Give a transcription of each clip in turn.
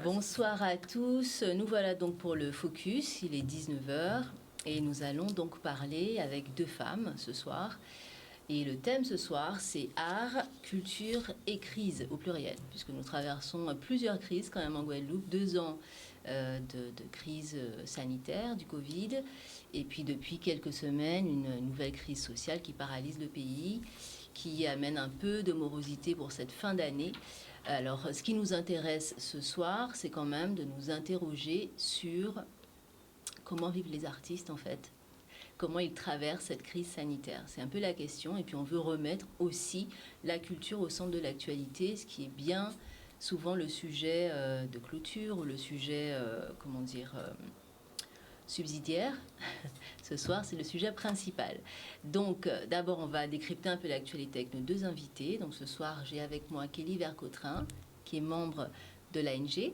Bonsoir à tous. Nous voilà donc pour le Focus. Il est 19h et nous allons donc parler avec deux femmes ce soir. Et le thème ce soir, c'est art, culture et crise au pluriel, puisque nous traversons plusieurs crises quand même en Guadeloupe, 2 ans de crise sanitaire du Covid, et puis depuis quelques semaines, une nouvelle crise sociale qui paralyse le pays, qui amène un peu de morosité pour cette fin d'année. Alors, ce qui nous intéresse ce soir, c'est quand même de nous interroger sur comment vivent les artistes en fait. Comment ils traversent cette crise sanitaire. C'est un peu la question. Et puis on veut remettre aussi la culture au centre de l'actualité, ce qui est bien souvent le sujet de clôture ou le sujet, subsidiaire. Ce soir, c'est le sujet principal. Donc, d'abord, on va décrypter un peu l'actualité avec nos deux invités. Donc, ce soir, j'ai avec moi Kelly Vercotrin, qui est membre de l'ANG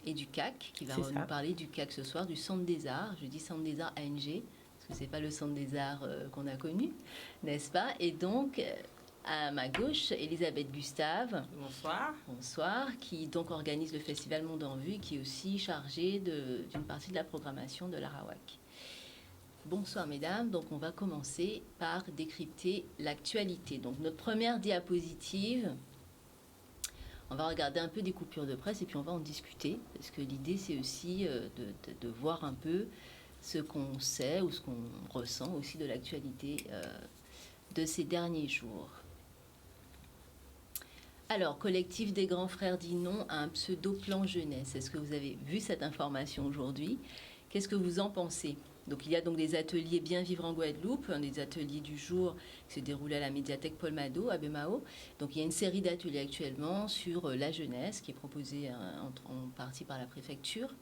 et du CAC, qui va nous parler du CAC ce soir, du Centre des Arts. Je dis Centre des Arts ANG, parce que ce n'est pas le Centre des Arts qu'on a connu, n'est-ce pas? Et donc, à ma gauche, Elisabeth Gustave. Bonsoir. Bonsoir, qui donc organise le Festival Monde en Vue et qui est aussi chargée d'une partie de la programmation de l'Arawak. Bonsoir mesdames, donc on va commencer par décrypter l'actualité. Donc notre première diapositive, on va regarder un peu des coupures de presse et puis on va en discuter, parce que l'idée c'est aussi de voir un peu ce qu'on sait ou ce qu'on ressent aussi de l'actualité de ces derniers jours. Alors, collectif des grands frères dit non à un pseudo-plan jeunesse. Est-ce que vous avez vu cette information aujourd'hui? Qu'est-ce que vous en pensez? Donc, il y a donc des ateliers Bien vivre en Guadeloupe, des ateliers du jour qui se déroulent à la médiathèque Paul Mado, à Bemao. Donc, il y a une série d'ateliers actuellement sur la jeunesse qui est proposée en partie par la préfecture.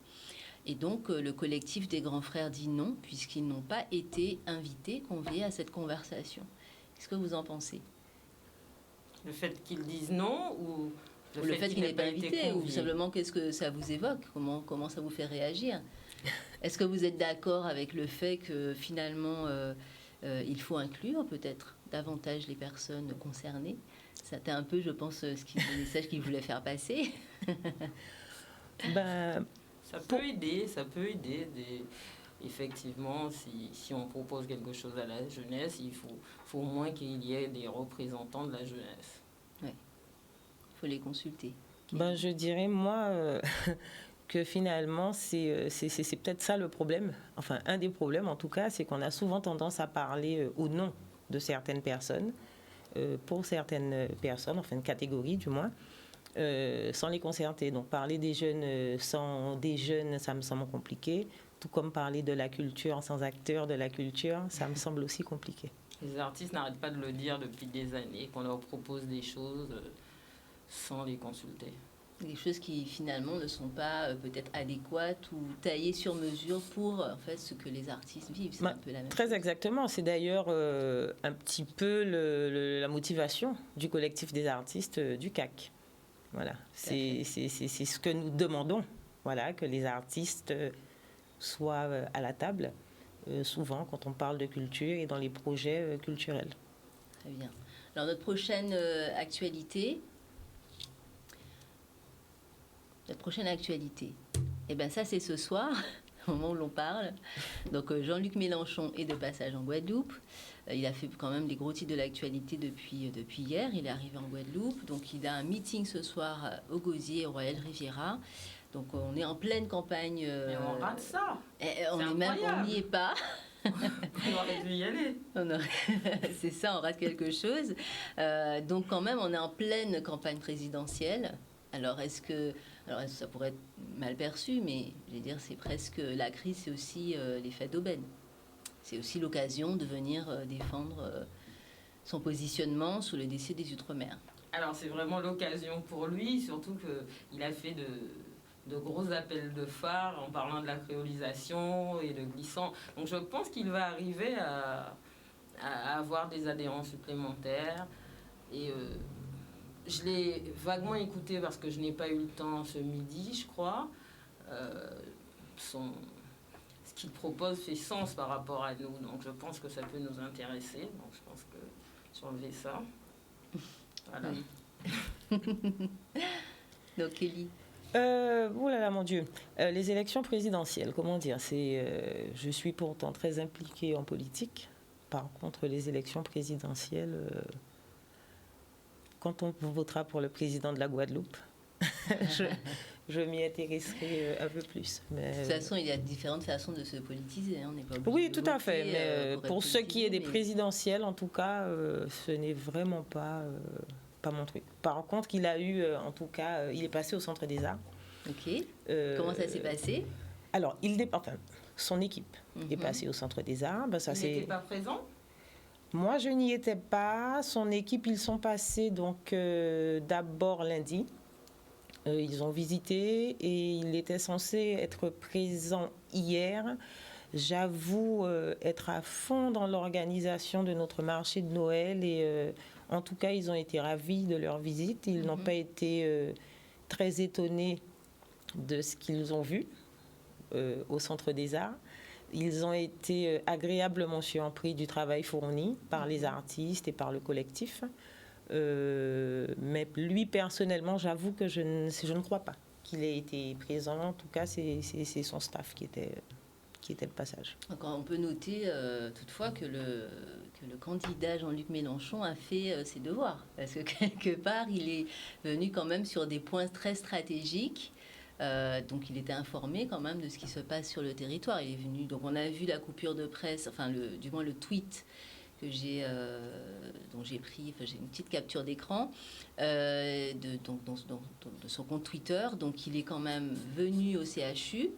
Et donc, le collectif des grands frères dit non, puisqu'ils n'ont pas été invités, conviés à cette conversation. Qu'est-ce que vous en pensez? Le fait qu'ils disent non ou le fait qu'il n'ait pas invité, ou simplement qu'est-ce que ça vous évoque? Comment ça vous fait réagir? Est-ce que vous êtes d'accord avec le fait que finalement il faut inclure peut-être davantage les personnes concernées? C'était un peu, je pense, le message qu'il voulait faire passer. Ça peut aider. Effectivement, si on propose quelque chose à la jeunesse, il faut au moins qu'il y ait des représentants de la jeunesse. Oui, il faut les consulter. Je dirais, moi, que finalement, c'est peut-être ça le problème. Enfin, un des problèmes, en tout cas, c'est qu'on a souvent tendance à parler au nom de certaines personnes, pour certaines personnes, enfin une catégorie du moins, sans les concerter. Donc, parler des jeunes sans des jeunes, ça me semble compliqué. Tout comme parler de la culture sans acteurs de la culture, ça me semble aussi compliqué. Les artistes n'arrêtent pas de le dire depuis des années, qu'on leur propose des choses sans les consulter. Des choses qui finalement ne sont pas peut-être adéquates ou taillées sur mesure pour en fait ce que les artistes vivent. C'est un peu la même très chose. Exactement. C'est d'ailleurs un petit peu la motivation du collectif des artistes du CAC. Voilà. C'est ce que nous demandons. Voilà, que les artistes soient à la table, souvent quand on parle de culture et dans les projets culturels. Très bien. Alors notre prochaine actualité... Notre prochaine actualité, ça c'est ce soir, au moment où l'on parle. Donc Jean-Luc Mélenchon est de passage en Guadeloupe. Il a fait quand même des gros titres de l'actualité depuis hier. Il est arrivé en Guadeloupe. Donc il a un meeting ce soir au Gosier, au Royal Riviera. Donc on est en pleine campagne. Mais on rate ça. On n'y est pas. On aurait dû y aller. C'est ça, on rate quelque chose. Donc quand même, on est en pleine campagne présidentielle. Alors, ça pourrait être mal perçu, mais je veux dire, c'est presque la crise, c'est aussi l'effet d'aubaine. C'est aussi l'occasion de venir défendre son positionnement sur le dossier des Outre-mer. Alors, c'est vraiment l'occasion pour lui, surtout qu'il a fait de gros appels de phare en parlant de la créolisation et de glissant. Donc, je pense qu'il va arriver à avoir des adhérents supplémentaires et... je l'ai vaguement écouté parce que je n'ai pas eu le temps ce midi, je crois. Ce qu'il propose fait sens par rapport à nous, donc je pense que ça peut nous intéresser. Donc je pense que j'enlève ça. Voilà. Oui. Donc Kelly. Oh là là, mon Dieu. Les élections présidentielles, comment dire, je suis pourtant très impliquée en politique. Par contre, les élections présidentielles, quand on votera pour le président de la Guadeloupe, je m'y intéresserai un peu plus. Mais, de toute façon, il y a différentes façons de se politiser. On n'est pas obligé oui, de tout à voter, fait. Mais pour ce qui est des mais- présidentielles, en tout cas, ce n'est vraiment pas mon truc. Par contre, il a eu, en tout cas, il est passé au Centre des Arts. Ok. Comment ça s'est passé? Alors, son équipe est passée au Centre des Arts. Ben, ça, Il n'était pas présent? Moi, je n'y étais pas. Son équipe, ils sont passés donc d'abord lundi. Ils ont visité et il était censé être présent hier. J'avoue être à fond dans l'organisation de notre marché de Noël et en tout cas, ils ont été ravis de leur visite. Ils n'ont pas été très étonnés de ce qu'ils ont vu au Centre des Arts. Ils ont été agréablement surpris du travail fourni par les artistes et par le collectif. Mais lui, personnellement, j'avoue que je ne crois pas qu'il ait été présent. En tout cas, c'est son staff qui était de passage. On peut noter toutefois que le candidat Jean-Luc Mélenchon a fait ses devoirs. Parce que quelque part, il est venu quand même sur des points très stratégiques. Donc il était informé quand même de ce qui se passe sur le territoire. Il est venu, donc on a vu la coupure de presse, enfin du moins le tweet que dont j'ai pris, enfin, j'ai une petite capture d'écran de son compte Twitter. Donc il est quand même venu au CHU.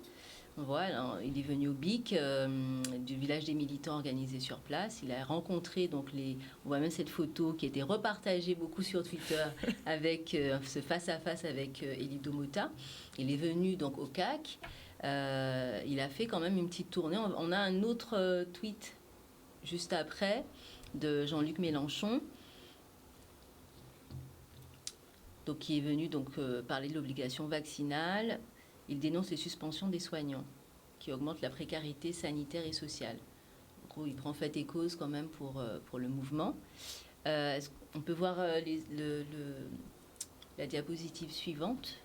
Voilà, il est venu au BIC du village des militants organisé sur place. Il a rencontré donc on voit même cette photo qui a été repartagée beaucoup sur Twitter avec ce face à face avec Elido Mota. Il est venu donc au CAC. Il a fait quand même une petite tournée. On a un autre tweet juste après de Jean-Luc Mélenchon. Donc qui est venu donc parler de l'obligation vaccinale. Il dénonce les suspensions des soignants qui augmentent la précarité sanitaire et sociale. En gros, il prend fait et cause quand même pour le mouvement. On peut voir la diapositive suivante.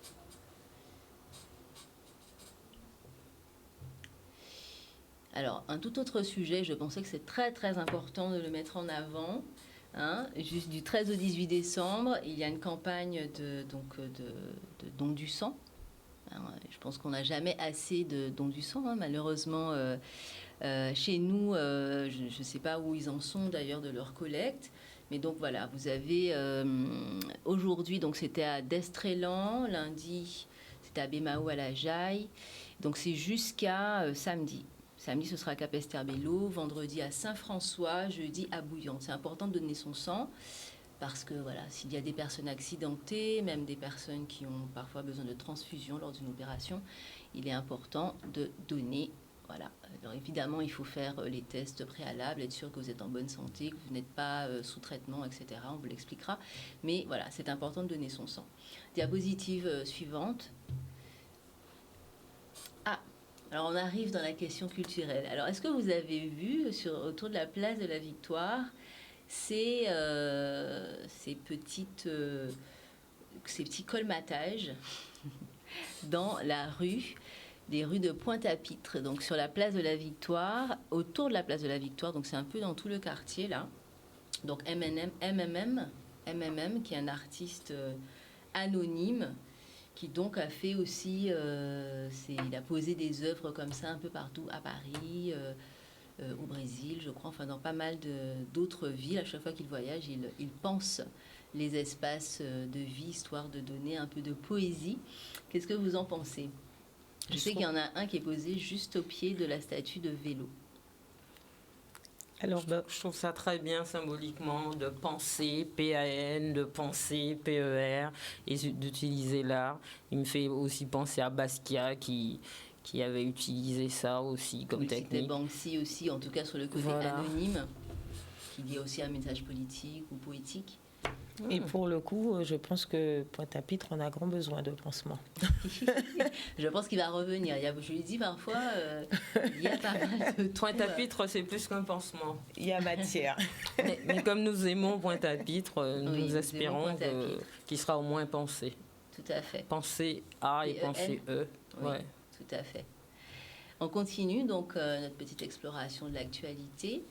Alors, un tout autre sujet, je pensais que c'est très très important de le mettre en avant. Juste du 13 au 18 décembre, il y a une campagne de don du sang. Je pense qu'on n'a jamais assez de dons du sang, malheureusement. Chez nous, je ne sais pas où ils en sont d'ailleurs de leur collecte. Mais donc voilà, vous avez aujourd'hui, donc c'était à Destrélan, lundi, c'était à Bémao à la Jaille. Donc c'est jusqu'à samedi. Samedi, ce sera à Capesterre-Belle-Eau, vendredi à Saint-François, jeudi à Bouillante. C'est important de donner son sang. Parce que voilà, s'il y a des personnes accidentées, même des personnes qui ont parfois besoin de transfusion lors d'une opération, il est important de donner. Voilà. Alors évidemment, il faut faire les tests préalables, être sûr que vous êtes en bonne santé, que vous n'êtes pas sous traitement, etc. On vous l'expliquera. Mais voilà, c'est important de donner son sang. Diapositive suivante. Alors on arrive dans la question culturelle. Alors est-ce que vous avez vu autour de la place de la Victoire ces petits colmatages dans la rue, des rues de Pointe-à-Pitre, donc sur la place de la Victoire, autour de la place de la Victoire, donc c'est un peu dans tout le quartier là. Donc MMM, qui est un artiste anonyme, qui donc a fait aussi, il a posé des œuvres comme ça un peu partout à Paris, au Brésil, je crois, enfin dans pas mal d'autres villes. À chaque fois qu'il voyage, il pense les espaces de vie, histoire de donner un peu de poésie. Qu'est-ce que vous en pensez? Je sais qu'il y en a un qui est posé juste au pied de la statue de Vélo. Alors, je trouve ça très bien symboliquement de penser PAN, de penser PER et d'utiliser l'art. Il me fait aussi penser à Basquiat qui avait utilisé ça aussi comme technique. C'était Banksy aussi, en tout cas sur le côté anonyme, qui dit aussi un message politique ou poétique. Et pour le coup, je pense que Pointe-à-Pitre en a grand besoin de pansement. Je pense qu'il va revenir. Je lui dis parfois, il y a pas mal de Pointe-à-Pitre, c'est plus qu'un pansement. Il y a matière. mais comme nous aimons Pointe-à-Pitre, nous espérons qu'il sera au moins pensé. tout à fait. Penser A et penser E. Oui, Ouais. tout à fait. On continue donc notre petite exploration de l'actualité.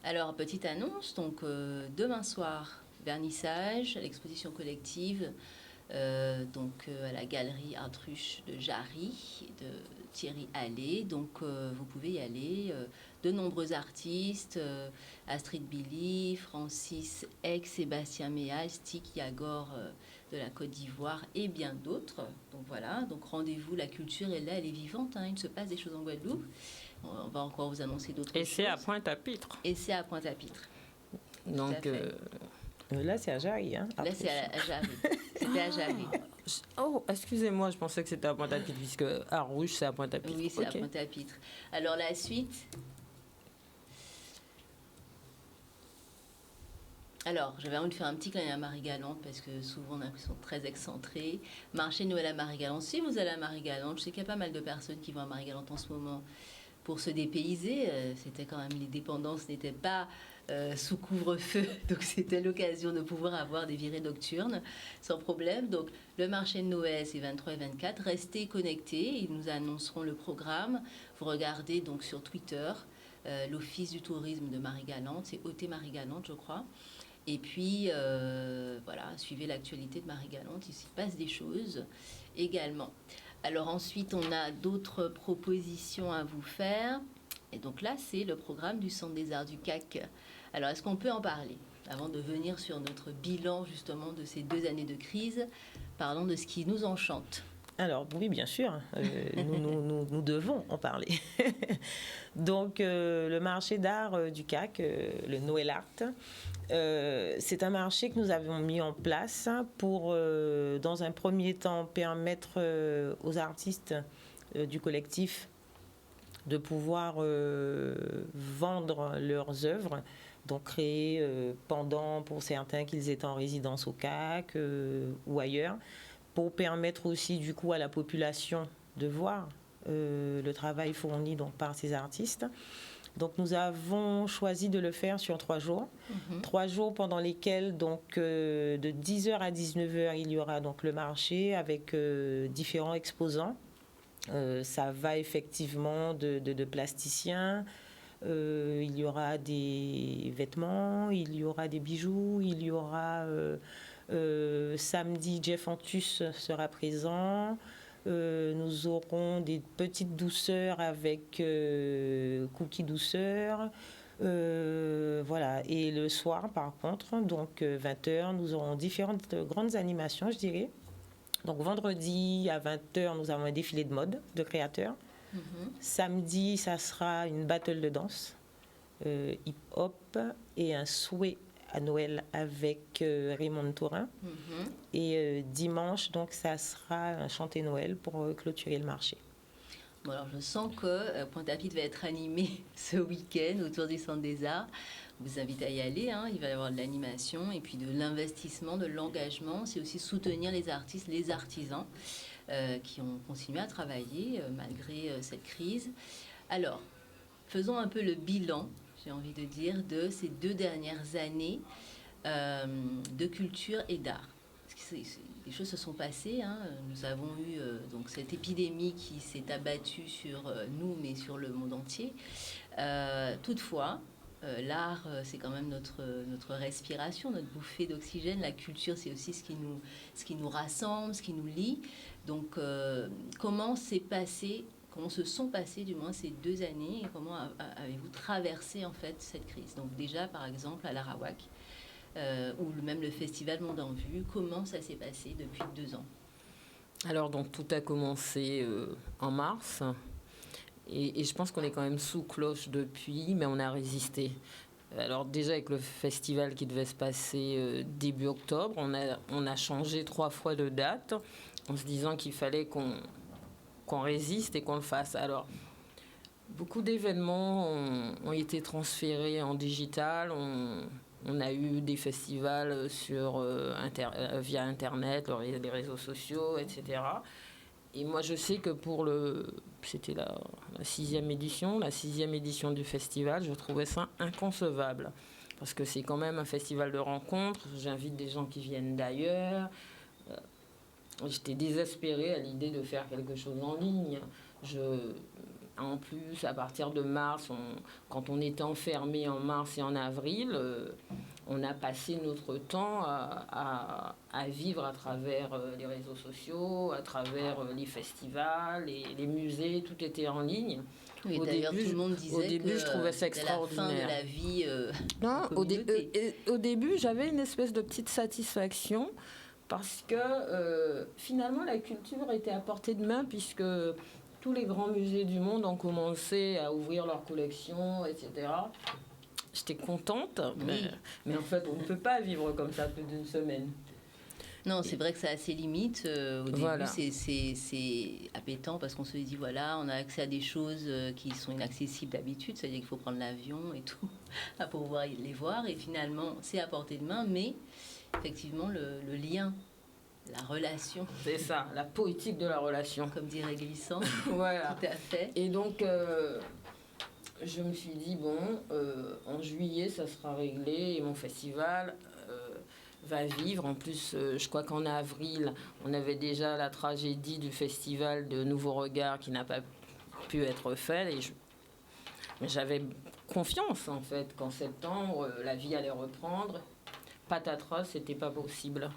Alors, petite annonce, donc demain soir, vernissage à l'exposition collective, à la galerie Artruche de Jarry, de Thierry Allais. Donc, vous pouvez y aller. De nombreux artistes, Astrid Billy, Francis Eck, Sébastien Méal, Stik Yagor de la Côte d'Ivoire et bien d'autres. Donc voilà, donc rendez-vous, la culture est là, elle est vivante, hein, il se passe des choses en Guadeloupe. On va encore vous annoncer d'autres choses. Et c'est à Pointe-à-Pitre. Et c'est à Pointe-à-Pitre. Donc, là, c'est à Jarry. Hein, là, c'est à Jarry. C'était à Jarry. oh, excusez-moi, je pensais que c'était à Pointe-à-Pitre, puisque Arrouche, c'est à Pointe-à-Pitre. Oui, c'est Ok. à Pointe-à-Pitre. Alors, la suite. Alors, j'avais envie de faire un petit clin d'œil à Marie-Galante parce que souvent on a l'impression très excentré. Marché de Noël à Marie-Galante. Si vous allez à Marie-Galante, je sais qu'il y a pas mal de personnes qui vont à Marie-Galante en ce moment pour se dépayser. C'était quand même, les dépendances n'étaient pas sous couvre-feu, donc c'était l'occasion de pouvoir avoir des virées nocturnes sans problème. Donc le marché de Noël, c'est 23 et 24. Restez connectés, ils nous annonceront le programme. Vous regardez donc sur Twitter l'Office du tourisme de Marie-Galante, c'est OT Marie-Galante, je crois. Et puis, voilà, suivez l'actualité de Marie-Galante, il s'y passe des choses également. Alors ensuite, on a d'autres propositions à vous faire. Et donc là, c'est le programme du Centre des Arts du CAC. Alors, est-ce qu'on peut en parler? Avant de venir sur notre bilan, justement, de ces 2 années de crise, parlons de ce qui nous enchante. Alors, oui, bien sûr, nous devons en parler. Donc, le marché d'art du CAC, le Noël Art, c'est un marché que nous avons mis en place pour, dans un premier temps, permettre aux artistes du collectif de pouvoir vendre leurs œuvres, donc créer pendant, pour certains, qu'ils étaient en résidence au CAC ou ailleurs, pour permettre aussi du coup à la population de voir le travail fourni donc par ces artistes. Donc nous avons choisi de le faire sur 3 jours. 3 jours pendant lesquels donc de 10h à 19h il y aura donc le marché avec différents exposants. Ça va effectivement de plasticiens, il y aura des vêtements, il y aura des bijoux, il y aura samedi Jeff Antus sera présent. Nous aurons des petites douceurs avec Cookie Douceur. Voilà. Et le soir, par contre, donc 20h, nous aurons différentes grandes animations, je dirais. Donc vendredi à 20h, nous avons un défilé de mode de créateurs. Samedi, ça sera une battle de danse, hip-hop et un souhait à Noël avec Raymond Tourin. Et dimanche, donc, ça sera un chanté Noël pour clôturer le marché. Bon, alors, je sens que Pointe-à-Pitre va être animé ce week-end autour du Centre des Arts. Je vous invite à y aller, hein. Il va y avoir de l'animation et puis de l'investissement, de l'engagement. C'est aussi soutenir les artistes, les artisans qui ont continué à travailler malgré cette crise. Alors, faisons un peu le bilan, j'ai envie de dire, de ces 2 dernières années de culture et d'art. Parce que des choses se sont passées, hein. Nous avons eu donc cette épidémie qui s'est abattue sur nous, mais sur le monde entier. Toutefois, l'art, c'est quand même notre respiration, notre bouffée d'oxygène. La culture, c'est aussi ce qui nous rassemble, ce qui nous lie. Donc, comment se sont passées du moins ces 2 années et comment avez-vous traversé en fait cette crise? Donc déjà, par exemple, à l'Arawak, ou même le festival Monde en Vue, comment ça s'est passé depuis 2 ans? Alors, donc, tout a commencé en mars. Et je pense qu'on est quand même sous cloche depuis, mais on a résisté. Alors déjà avec le festival qui devait se passer début octobre, on a changé 3 fois de date en se disant qu'il fallait qu'on résiste et qu'on le fasse. Alors, beaucoup d'événements ont été transférés en digital. On a eu des festivals via Internet, les réseaux sociaux, etc. Et moi, je sais que c'était la 6e édition du festival, je trouvais ça inconcevable. parce que c'est quand même un festival de rencontres. J'invite des gens qui viennent d'ailleurs. J'étais désespérée à l'idée de faire quelque chose en ligne. En plus, à partir de mars, quand on était enfermé en mars et en avril, on a passé notre temps à vivre à travers les réseaux sociaux, à travers les festivals, les musées, tout était en ligne. Oui, d'ailleurs, tout le monde disait que je trouvais ça extraordinaire. C'était la fin de la vie non, au début, j'avais une espèce de petite satisfaction parce que finalement, la culture était à portée de main puisque tous les grands musées du monde ont commencé à ouvrir leurs collections, etc. J'étais contente, mais en fait, on ne peut pas vivre comme ça plus d'une semaine. Non, c'est vrai que ça a ses limites. Au début, c'est appétant parce qu'on se dit, voilà, on a accès à des choses qui sont inaccessibles d'habitude, c'est-à-dire qu'il faut prendre l'avion et tout pour pouvoir les voir. Et finalement, c'est à portée de main, mais effectivement, le lien, la relation. C'est ça, la poétique de la relation. Comme dirait Glissant. Voilà. Tout à fait. Et donc, je me suis dit, bon, en juillet, ça sera réglé et mon festival va vivre. En plus, je crois qu'en avril, on avait déjà la tragédie du festival de Nouveaux Regards qui n'a pas pu être fait. Mais j'avais confiance, en fait, qu'en septembre, la vie allait reprendre. Patatras, c'était pas possible.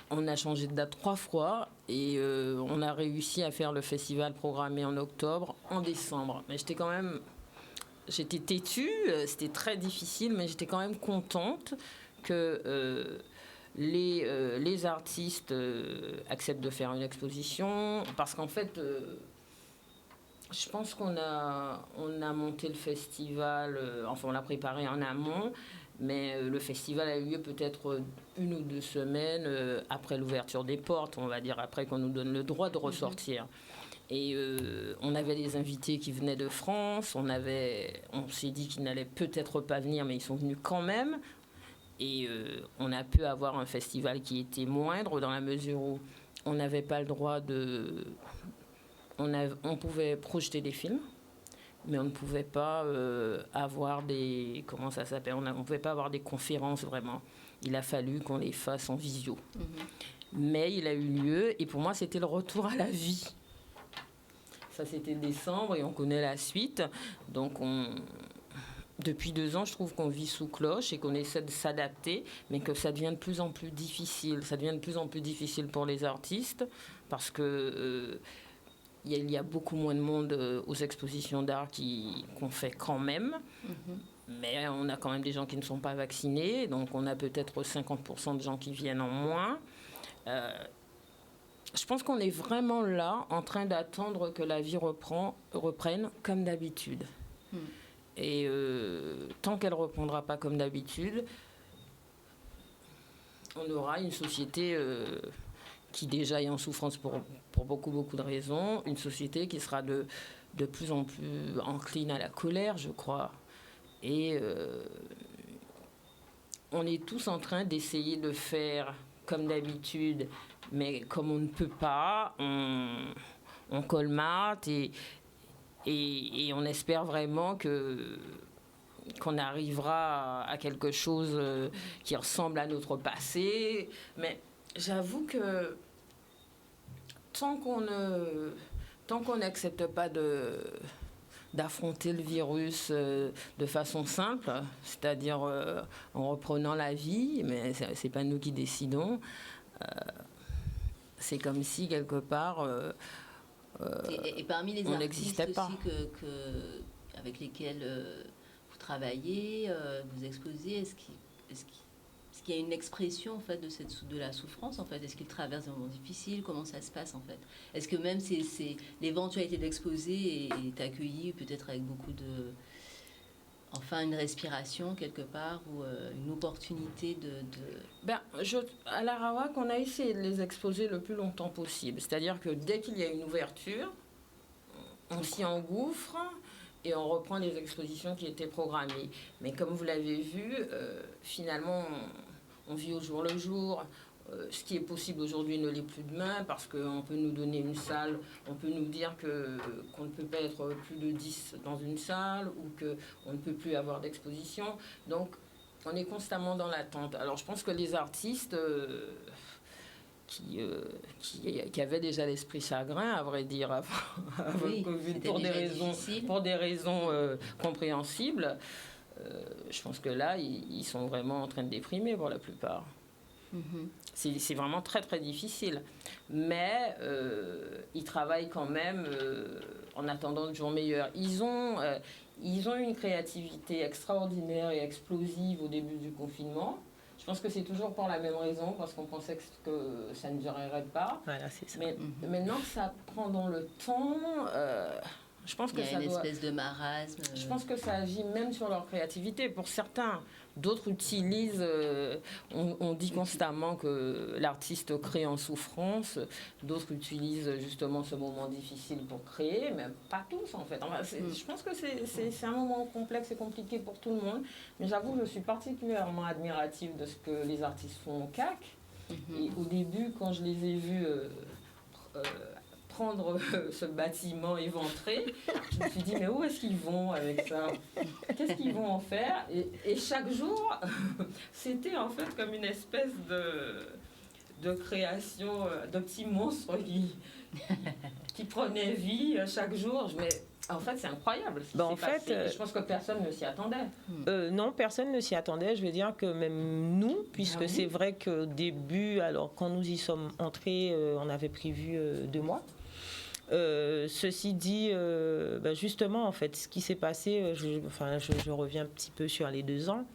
On a changé de date 3 fois et on a réussi à faire le festival programmé en octobre, en décembre. Mais j'étais têtue, c'était très difficile, mais j'étais quand même contente que les artistes acceptent de faire une exposition. Parce qu'en fait, je pense qu'on a monté le festival, on l'a préparé en amont. Mais le festival a eu lieu peut-être 1 ou 2 semaines après l'ouverture des portes, on va dire, après qu'on nous donne le droit de ressortir. Et on avait des invités qui venaient de France, on s'est dit qu'ils n'allaient peut-être pas venir, mais ils sont venus quand même. Et on a pu avoir un festival qui était moindre dans la mesure où on n'avait pas le droit de... On pouvait projeter des films, mais on ne pouvait pas avoir des... Comment ça s'appelle ? On ne pouvait pas avoir des conférences, vraiment. Il a fallu qu'on les fasse en visio. Mais il a eu lieu, et pour moi, c'était le retour à la vie. Ça, c'était décembre, et on connaît la suite. Donc, depuis 2 ans, je trouve qu'on vit sous cloche et qu'on essaie de s'adapter, mais que ça devient de plus en plus difficile. Ça devient de plus en plus difficile pour les artistes, parce que... il y a beaucoup moins de monde aux expositions d'art qu'on fait quand même. Mais on a quand même des gens qui ne sont pas vaccinés. Donc, on a peut-être 50% de gens qui viennent en moins. Je pense qu'on est vraiment là, en train d'attendre que la vie reprenne comme d'habitude. Et tant qu'elle ne reprendra pas comme d'habitude, on aura une société... qui déjà est en souffrance pour beaucoup de raisons, une société qui sera de plus en plus encline à la colère, je crois. Et on est tous en train d'essayer de faire comme d'habitude, mais comme on ne peut pas, on colmate et on espère vraiment qu'on arrivera à quelque chose qui ressemble à notre passé. Mais j'avoue que tant qu'on n'accepte pas d'affronter le virus de façon simple, c'est-à-dire en reprenant la vie, mais c'est pas nous qui décidons, c'est comme si quelque part et parmi les on artistes n'existait pas. aussi avec lesquels vous travaillez, vous exposez, est-ce qu'il y a une expression en fait de la souffrance en fait? Est-ce qu'ils traversent des moments difficiles? Comment ça se passe en fait? Est-ce que même l'éventualité d'exposer est accueillie peut-être avec beaucoup de... Enfin, une respiration quelque part ou une opportunité à l'Arawak, on a essayé de les exposer le plus longtemps possible. C'est-à-dire que dès qu'il y a une ouverture, on s'y engouffre et on reprend les expositions qui étaient programmées. Mais comme vous l'avez vu, finalement, on vit au jour le jour. ce qui est possible aujourd'hui ne l'est plus demain, parce qu'on peut nous donner une salle, on peut nous dire qu'on ne peut pas être plus de 10 dans une salle, ou qu'on ne peut plus avoir d'exposition. Donc, on est constamment dans l'attente. Alors, je pense que les artistes qui avaient déjà l'esprit chagrin, à vrai dire, avant le Covid, pour des raisons compréhensibles, je pense que là, ils sont vraiment en train de déprimer pour la plupart. C'est vraiment très très difficile, mais ils travaillent quand même en attendant de jours meilleurs. Ils ont une créativité extraordinaire et explosive au début du confinement. Je pense que c'est toujours pour la même raison, parce qu'on pensait que ça ne durerait pas. Voilà, c'est ça. Mais maintenant que ça prend dans le temps, je pense que il y a une espèce de marasme. Je pense que ça agit même sur leur créativité. Pour certains, d'autres utilisent, on dit constamment que l'artiste crée en souffrance, d'autres utilisent justement ce moment difficile pour créer, mais pas tous en fait. Enfin, je pense que c'est un moment complexe et compliqué pour tout le monde, mais j'avoue que je suis particulièrement admirative de ce que les artistes font au CAC. Et au début, quand je les ai vus prendre ce bâtiment éventré, je me suis dit, mais où est-ce qu'ils vont avec ça? Qu'est-ce qu'ils vont en faire? Et chaque jour, c'était en fait comme une espèce de création de petits monstres qui prenaient vie chaque jour. Mais en fait, c'est incroyable. En fait, je pense que personne ne s'y attendait. Non, personne ne s'y attendait. Je veux dire que même nous, puisque c'est vrai qu'au début, alors quand nous y sommes entrés, on avait prévu 2 mois. Ceci dit, justement, en fait, ce qui s'est passé, je reviens un petit peu sur les 2 ans.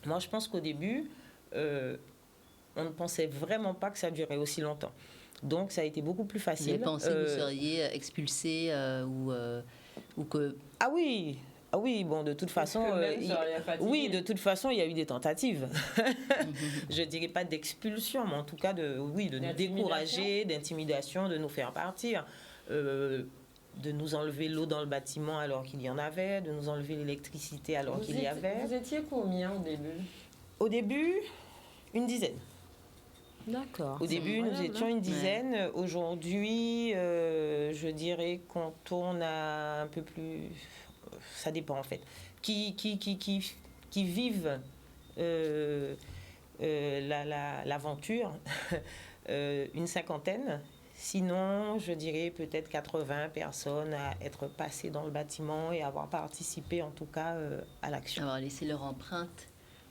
Moi, je pense qu'au début, on ne pensait vraiment pas que ça durait aussi longtemps. Donc, ça a été beaucoup plus facile. Vous avez pensé que vous seriez expulsé ou que... Ah oui, bon, de toute façon, de toute façon, il y a eu des tentatives. Je dirais pas d'expulsion, mais en tout cas de nous décourager, d'intimidation, de nous faire partir. De nous enlever l'eau dans le bâtiment alors qu'il y en avait, de nous enlever l'électricité alors qu'il y avait. Vous étiez combien au début? Au début, une dizaine. D'accord. Au début, nous étions une dizaine. Ouais. Aujourd'hui, je dirais qu'on tourne à un peu plus... Ça dépend en fait. Qui vivent l'aventure, une cinquantaine. Sinon, je dirais peut-être 80 personnes à être passées dans le bâtiment et avoir participé en tout cas à l'action. Avoir laissé leur empreinte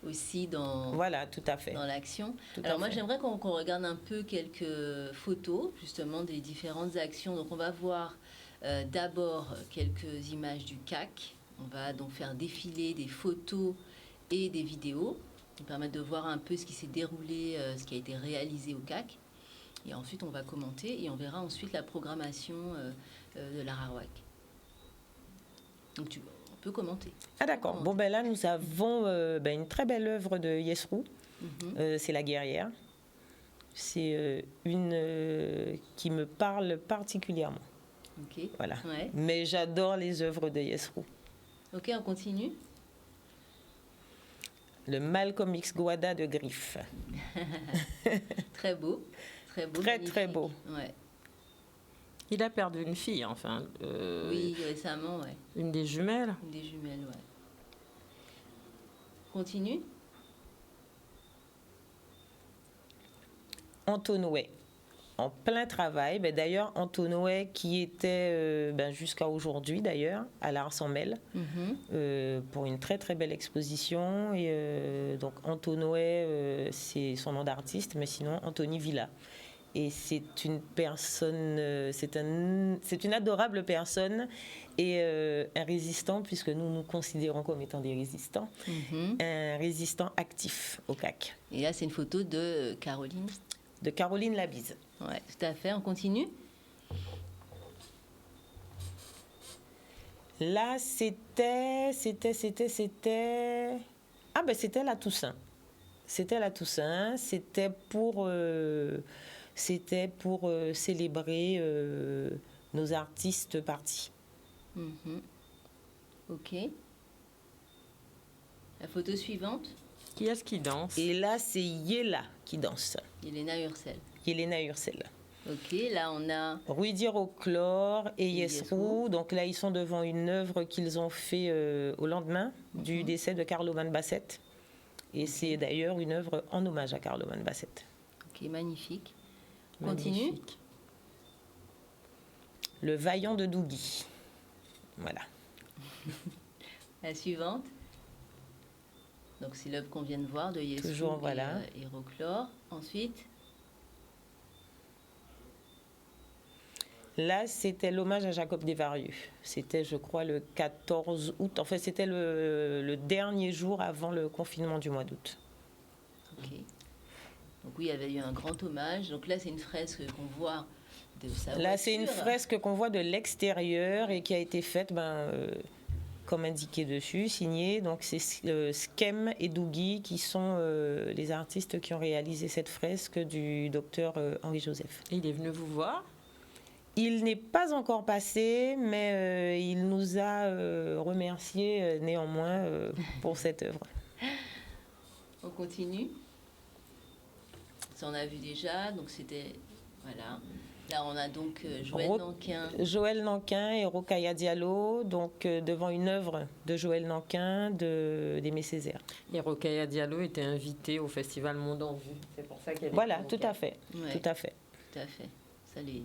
aussi dans, voilà, tout à fait. Dans l'action. Alors moi, j'aimerais qu'on regarde un peu quelques photos justement des différentes actions. Donc on va voir d'abord quelques images du CAC. On va donc faire défiler des photos et des vidéos qui permettent de voir un peu ce qui s'est déroulé, ce qui a été réalisé au CAC. Et ensuite, on va commenter et on verra ensuite la programmation de l'Art Arouac. Donc, on peut commenter. Ah d'accord. Bon, là, nous avons une très belle œuvre de Yesrou. C'est La Guerrière. C'est une qui me parle particulièrement. Ok. Voilà. Ouais. Mais j'adore les œuvres de Yesrou. Ok, on continue. Le Malcolm X Guada de Griffe. Très beau. Très beau. Très beau. Ouais. Il a perdu une fille, enfin. Oui, récemment, ouais. Une des jumelles. Une des jumelles, ouais. Continue. Antonoé, en plein travail. D'ailleurs, Antonoé qui était jusqu'à aujourd'hui d'ailleurs à l'Art sans mêle pour une très très belle exposition. Et donc Antonoé, c'est son nom d'artiste, mais sinon Anthony Villa. Et c'est une personne, c'est une adorable personne et un résistant, puisque nous nous considérons comme étant des résistants, un résistant actif au CAC. Et là, c'est une photo de Caroline. De Caroline Labise. Oui, tout à fait. On continue. Là, c'était... Ah c'était la Toussaint. C'était la Toussaint. C'était pour célébrer nos artistes partis. Ok. La photo suivante. Qui est-ce qui danse? Et là, c'est Yella qui danse. Yelena Ursel. Yelena Ursel. Ok, là on a Rudy Roclor et Yes Yesrou. Donc là, ils sont devant une œuvre qu'ils ont fait au lendemain du décès de Carlo Van Bassett. Et c'est d'ailleurs une œuvre en hommage à Carlo Van Bassett. Ok, magnifique. Continue. Magnifique. Le Vaillant de Dougui. Voilà. La suivante. Donc c'est l'œuvre qu'on vient de voir de Yesrou Toujours, voilà. et Roclor. Ensuite, Là, c'était l'hommage à Jacob Desvarieux. C'était, je crois, le 14 août. En fait, c'était le dernier jour avant le confinement du mois d'août. ok. Donc oui, il y avait eu un grand hommage. Donc là, c'est une fresque qu'on voit de sa Là, c'est une voiture. fresque qu'on voit de l'extérieur et qui a été faite, comme indiqué dessus, signée. Donc, c'est Skem et Dougui qui sont les artistes qui ont réalisé cette fresque du docteur Henri Joseph. Et il est venu vous voir? Il n'est pas encore passé, mais il nous a remerciés néanmoins pour cette œuvre. On continue. Ça, on a vu déjà. Donc c'était... Voilà. Là, on a donc Joël Nanquin. Joël Nanquin et Rokhaya Diallo, donc devant une œuvre de Joël Nanquin d'Aimé Césaire. Et Rokhaya Diallo était invitée au festival Monde en Vue. C'est pour ça qu'elle est Voilà, convocée. tout à fait. Ouais, Tout à fait. tout à fait. Ça, les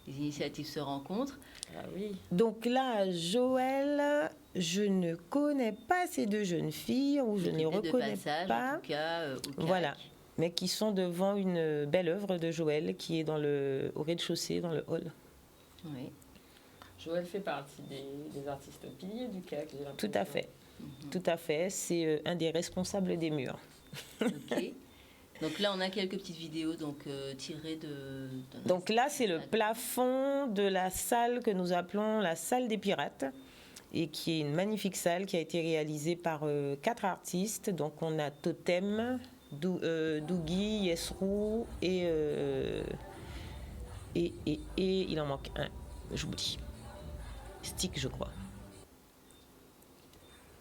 initiatives se rencontrent. Ah oui. Donc là, Joël, je ne connais pas ces deux jeunes filles, ou je ne les Peut-être de reconnais passage, pas. en tout cas, au CAC. Voilà, mais qui sont devant une belle œuvre de Joël qui est au rez-de-chaussée, dans le hall. Oui. Joël fait partie des artistes piliers du CAC. j'ai l'impression. Tout à fait. Tout à fait. C'est un des responsables des murs. Ok. Donc là, on a quelques petites vidéos tirées d'un Donc là, c'est le plafond de la salle que nous appelons la salle des pirates, et qui est une magnifique salle qui a été réalisée par 4 artistes. Donc on a Totem, Dougui, Yesrou et il en manque un, j'oublie. Stick, je crois.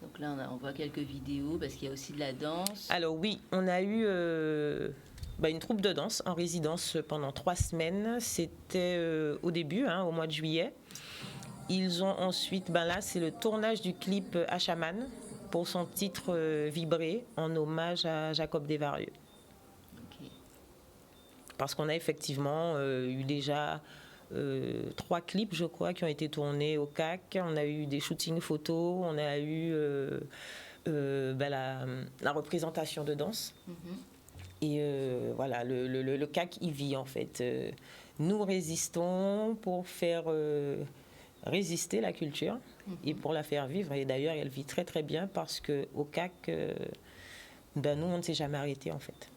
Donc là, on voit quelques vidéos parce qu'il y a aussi de la danse. Alors oui, on a eu une troupe de danse en résidence pendant 3 semaines. C'était au début, au mois de juillet. Ils ont ensuite, là c'est le tournage du clip Hachaman pour son titre Vibrer, en hommage à Jacob Desvarieux. Ok. Parce qu'on a effectivement eu déjà 3 clips, je crois, qui ont été tournés au CAC. On a eu des shootings photos, on a eu la représentation de danse. Et voilà, le CAC y vit en fait. Nous résistons pour faire résister la culture et pour la faire vivre. Et d'ailleurs, elle vit très très bien parce qu'au CAC, nous, on ne s'est jamais arrêté en fait.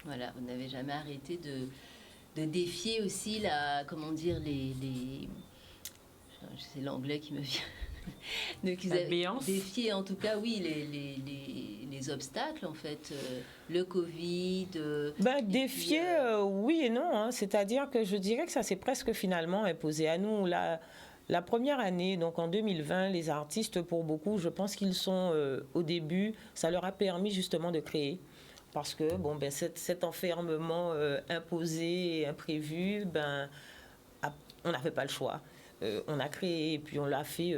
Voilà, vous n'avez jamais arrêté de défier aussi c'est l'anglais qui me vient. Donc ils avaient défié en tout cas, oui, les obstacles en fait, le Covid. Défier, oui et non. C'est-à-dire que je dirais que ça s'est presque finalement imposé à nous. La première année, donc en 2020, les artistes, pour beaucoup, je pense qu'ils sont au début, ça leur a permis justement de créer. Parce que cet enfermement imposé et imprévu, on n'avait pas le choix. On a créé et puis on l'a fait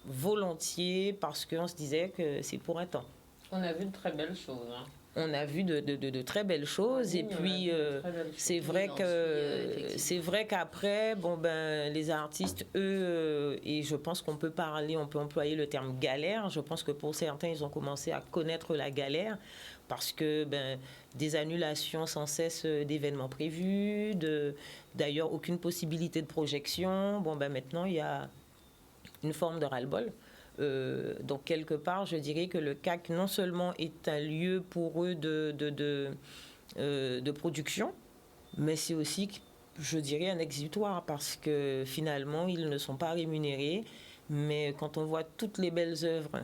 volontiers parce qu'on se disait que c'est pour un temps. On a vu de très belles choses. On a vu de très belles choses, oui, et puis c'est vrai qu'après, les artistes, eux, et je pense qu'on peut employer le terme galère. Je pense que pour certains, ils ont commencé à connaître la galère parce que des annulations sans cesse d'événements prévus, d'ailleurs aucune possibilité de projection. Maintenant, il y a une forme de ras-le-bol. Donc quelque part, je dirais que le CAC non seulement est un lieu pour eux de production, mais c'est aussi, je dirais, un exutoire parce que finalement, ils ne sont pas rémunérés. Mais quand on voit toutes les belles œuvres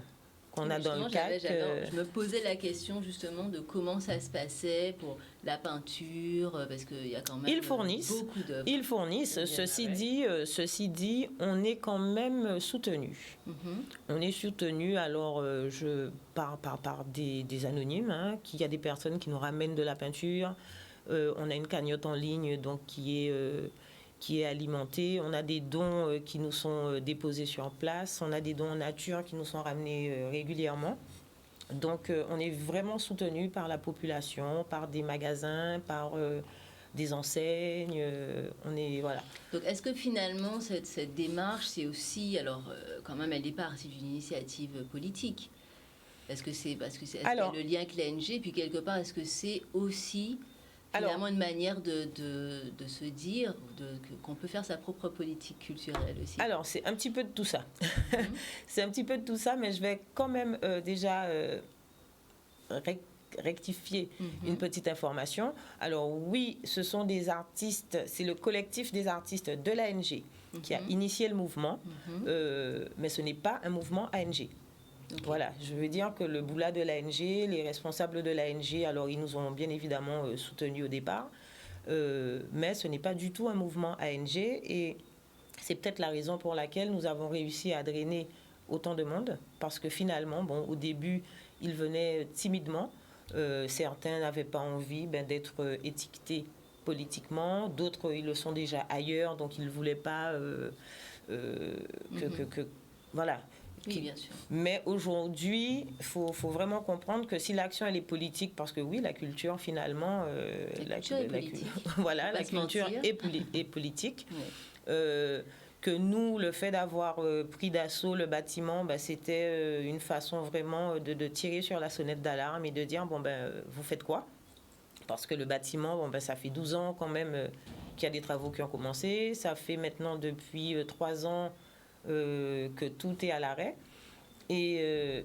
qu'on a dans le CAC. Je me posais la question justement de comment ça se passait pour la peinture, parce qu'il y a quand même beaucoup d'œuvres. Ils fournissent. Ceci dit, on est quand même soutenu. On est soutenu, alors par des anonymes, hein, qu'il y a des personnes qui nous ramènent de la peinture. On a une cagnotte en ligne donc qui est alimentée. On a des dons qui nous sont déposés sur place. On a des dons en nature qui nous sont ramenés régulièrement. Donc, on est vraiment soutenu par la population, par des magasins, par des enseignes. Voilà. Donc, est-ce que finalement, cette démarche, c'est aussi, alors, quand même, elle est partie d'une initiative politique? Est-ce que c'est parce que c'est le lien avec l'ANG? Puis, quelque part, est-ce que c'est aussi finalement une manière de se dire qu'on peut faire sa propre politique culturelle aussi? Alors, c'est un petit peu de tout ça. C'est un petit peu de tout ça, mais je vais quand même déjà rectifier une petite information. Alors oui, ce sont des artistes, c'est le collectif des artistes de l'ANG qui a initié le mouvement, mais ce n'est pas un mouvement ANG. Okay. Voilà, je veux dire que le boula de l'ANG, les responsables de l'ANG, alors ils nous ont bien évidemment soutenus au départ, mais ce n'est pas du tout un mouvement ANG et c'est peut-être la raison pour laquelle nous avons réussi à drainer autant de monde, parce que finalement, au début, ils venaient timidement, certains n'avaient pas envie d'être étiquetés politiquement, d'autres ils le sont déjà ailleurs, donc ils ne voulaient pas voilà. Oui, bien sûr. Mais aujourd'hui, il faut vraiment comprendre que si l'action elle est politique, parce que oui, la culture finalement, la culture est politique. Voilà, la culture est politique. Oui. Que nous, le fait d'avoir pris d'assaut le bâtiment, c'était une façon vraiment de tirer sur la sonnette d'alarme et de dire vous faites quoi? Parce que le bâtiment, ça fait 12 ans quand même qu'il y a des travaux qui ont commencé. Ça fait maintenant depuis 3 ans que tout est à l'arrêt et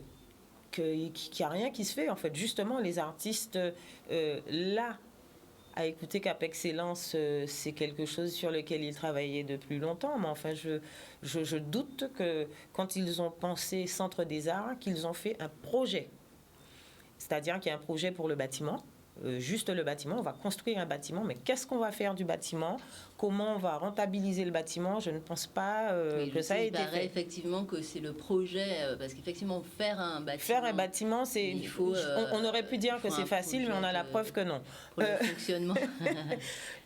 qu'il n'y a rien qui se fait. En fait, justement, les artistes, là, à écouter Cap Excellence, c'est quelque chose sur lequel ils travaillaient depuis longtemps. Mais enfin, je doute que quand ils ont pensé Centre des Arts, qu'ils ont fait un projet. C'est-à-dire qu'il y a un projet pour le bâtiment. Juste le bâtiment, on va construire un bâtiment, mais qu'est-ce qu'on va faire du bâtiment? Comment on va rentabiliser le bâtiment? Je ne pense pas que ça ait été fait. Il paraît effectivement que c'est le projet, parce qu'effectivement, faire un bâtiment, c'est... on aurait pu dire que c'est facile, mais on a la preuve que non. Pour le fonctionnement.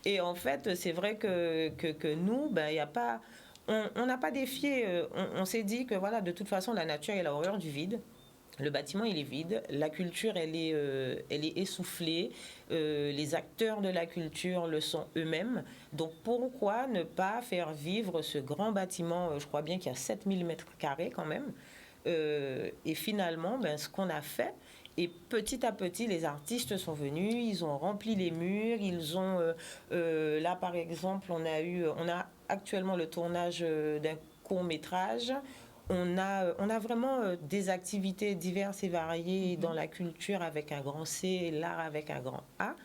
Et en fait, c'est vrai que nous, il n'y a pas... On n'a pas défié, on s'est dit que voilà, de toute façon, la nature est la horreur du vide. Le bâtiment, il est vide. La culture, elle est essoufflée. Les acteurs de la culture le sont eux-mêmes. Donc, pourquoi ne pas faire vivre ce grand bâtiment? Je crois bien qu'il y a 7000 mètres carrés quand même. Et finalement, ce qu'on a fait, et petit à petit, les artistes sont venus, ils ont rempli les murs, ils ont... là, par exemple, on a actuellement le tournage d'un court-métrage. On a vraiment des activités diverses et variées dans la culture avec un grand C et l'art avec un grand A.